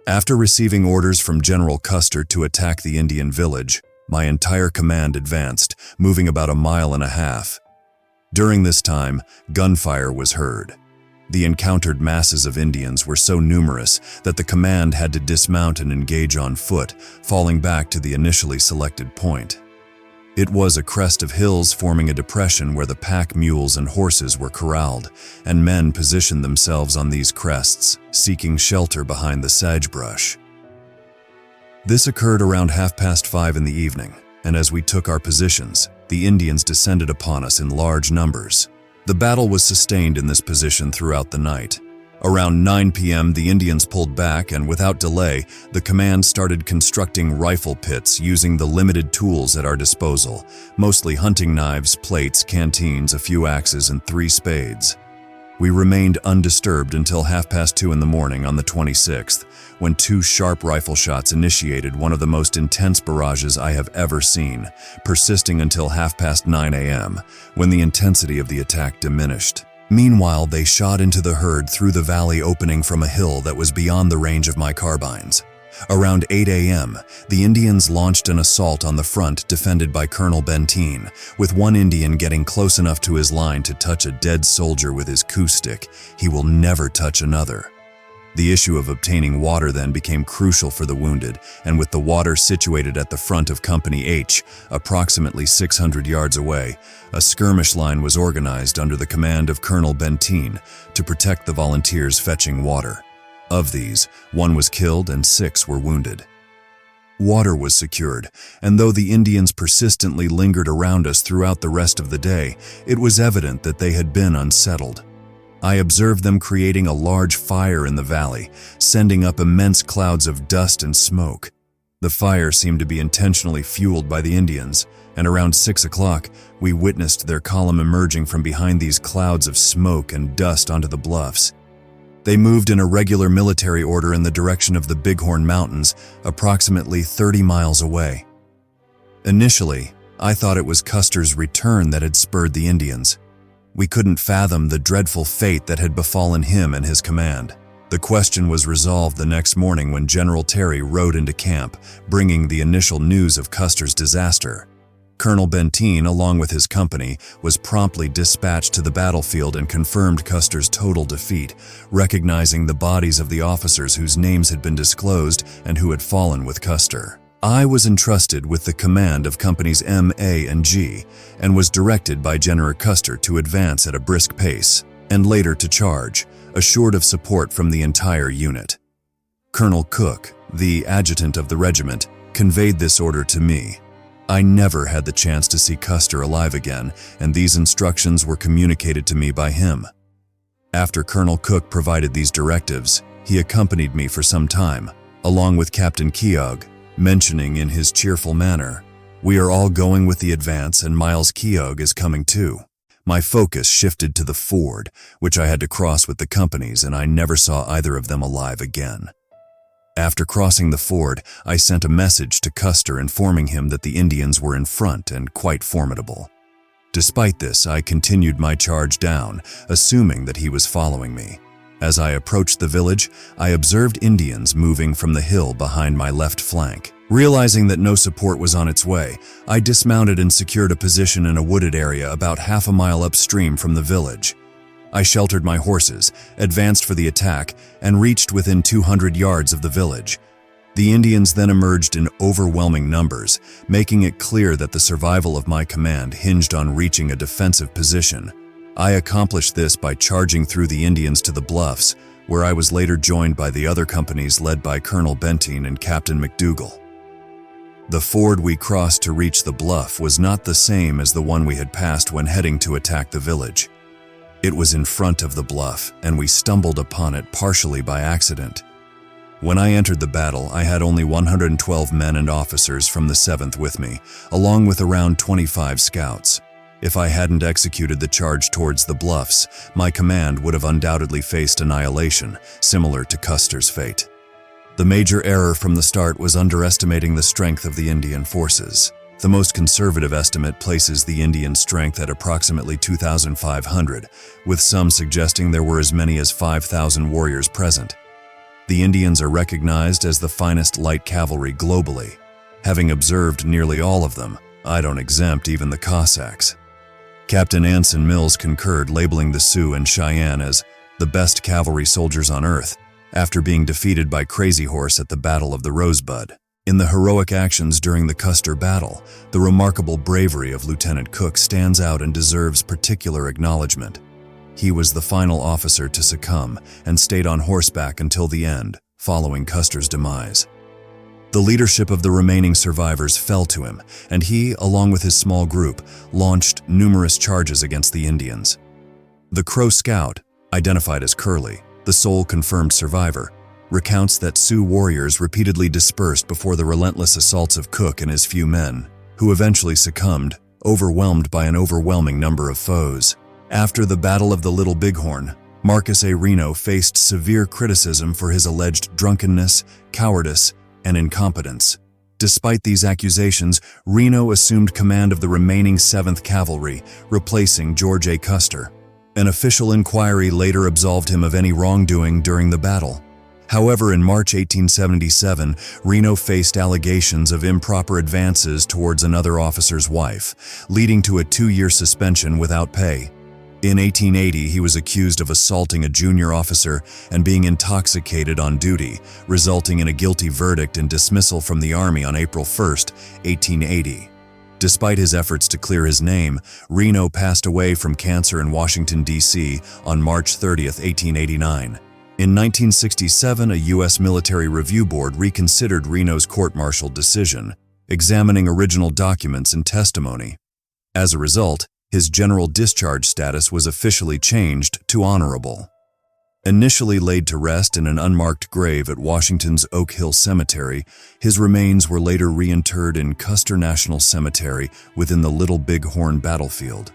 After receiving orders from General Custer to attack the Indian village, my entire command advanced, moving about 1.5 miles. During this time, gunfire was heard. The encountered masses of Indians were so numerous that the command had to dismount and engage on foot, falling back to the initially selected point. It was a crest of hills forming a depression where the pack mules and horses were corralled, and men positioned themselves on these crests, seeking shelter behind the sagebrush. This occurred around 5:30 in the evening, and as we took our positions, the Indians descended upon us in large numbers. The battle was sustained in this position throughout the night. Around 9 p.m., the Indians pulled back, and without delay, the command started constructing rifle pits using the limited tools at our disposal, mostly hunting knives, plates, canteens, a few axes, and 3 spades. We remained undisturbed until 2:30 in the morning on the 26th, when 2 sharp rifle shots initiated one of the most intense barrages I have ever seen, persisting until 9:30 a.m., when the intensity of the attack diminished. Meanwhile, they shot into the herd through the valley opening from a hill that was beyond the range of my carbines. Around 8 a.m., the Indians launched an assault on the front defended by Colonel Benteen, with one Indian getting close enough to his line to touch a dead soldier with his coup stick. He will never touch another. The issue of obtaining water then became crucial for the wounded, and with the water situated at the front of Company H, approximately 600 yards away, a skirmish line was organized under the command of Colonel Benteen to protect the volunteers fetching water. Of these, 1 was killed and 6 were wounded. Water was secured, and though the Indians persistently lingered around us throughout the rest of the day, it was evident that they had been unsettled. I observed them creating a large fire in the valley, sending up immense clouds of dust and smoke. The fire seemed to be intentionally fueled by the Indians, and around 6 o'clock, we witnessed their column emerging from behind these clouds of smoke and dust onto the bluffs. They moved in a regular military order in the direction of the Bighorn Mountains, approximately 30 miles away. Initially, I thought it was Custer's return that had spurred the Indians. We couldn't fathom the dreadful fate that had befallen him and his command. The question was resolved the next morning when General Terry rode into camp, bringing the initial news of Custer's disaster. Colonel Benteen, along with his company, was promptly dispatched to the battlefield and confirmed Custer's total defeat, recognizing the bodies of the officers whose names had been disclosed and who had fallen with Custer. I was entrusted with the command of Companies M, A, and G, and was directed by General Custer to advance at a brisk pace, and later to charge, assured of support from the entire unit. Colonel Cook, the adjutant of the regiment, conveyed this order to me. I never had the chance to see Custer alive again, and these instructions were communicated to me by him. After Colonel Cook provided these directives, he accompanied me for some time, along with Captain Keogh, mentioning in his cheerful manner, "We are all going with the advance and Miles Keogh is coming too." My focus shifted to the ford, which I had to cross with the companies, and I never saw either of them alive again. After crossing the ford, I sent a message to Custer informing him that the Indians were in front and quite formidable. Despite this, I continued my charge down, assuming that he was following me. As I approached the village, I observed Indians moving from the hill behind my left flank. Realizing that no support was on its way, I dismounted and secured a position in a wooded area about 1/2 mile upstream from the village. I sheltered my horses, advanced for the attack, and reached within 200 yards of the village. The Indians then emerged in overwhelming numbers, making it clear that the survival of my command hinged on reaching a defensive position. I accomplished this by charging through the Indians to the bluffs, where I was later joined by the other companies led by Colonel Benteen and Captain McDougall. The ford we crossed to reach the bluff was not the same as the one we had passed when heading to attack the village. It was in front of the bluff, and we stumbled upon it partially by accident. When I entered the battle, I had only 112 men and officers from the 7th with me, along with around 25 scouts. If I hadn't executed the charge towards the bluffs, my command would have undoubtedly faced annihilation, similar to Custer's fate. The major error from the start was underestimating the strength of the Indian forces. The most conservative estimate places the Indian strength at approximately 2,500, with some suggesting there were as many as 5,000 warriors present. The Indians are recognized as the finest light cavalry globally. Having observed nearly all of them, I don't exempt even the Cossacks. Captain Anson Mills concurred, labeling the Sioux and Cheyenne as the best cavalry soldiers on earth, after being defeated by Crazy Horse at the Battle of the Rosebud. In the heroic actions during the Custer Battle, the remarkable bravery of Lieutenant Cook stands out and deserves particular acknowledgement. He was the final officer to succumb and stayed on horseback until the end, following Custer's demise. The leadership of the remaining survivors fell to him, and he, along with his small group, launched numerous charges against the Indians. The Crow Scout, identified as Curly, the sole confirmed survivor, recounts that Sioux warriors repeatedly dispersed before the relentless assaults of Cook and his few men, who eventually succumbed, overwhelmed by an overwhelming number of foes. After the Battle of the Little Bighorn, Marcus A. Reno faced severe criticism for his alleged drunkenness, cowardice, and incompetence. Despite these accusations, Reno assumed command of the remaining 7th Cavalry, replacing George A. Custer. An official inquiry later absolved him of any wrongdoing during the battle. However, in March 1877, Reno faced allegations of improper advances towards another officer's wife, leading to a 2-year suspension without pay. In 1880, he was accused of assaulting a junior officer and being intoxicated on duty, resulting in a guilty verdict and dismissal from the Army on April 1, 1880. Despite his efforts to clear his name, Reno passed away from cancer in Washington, D.C. on March 30, 1889. In 1967, a U.S. military review board reconsidered Reno's court-martial decision, examining original documents and testimony. As a result, his general discharge status was officially changed to honorable. Initially laid to rest in an unmarked grave at Washington's Oak Hill Cemetery, his remains were later reinterred in Custer National Cemetery within the Little Bighorn battlefield.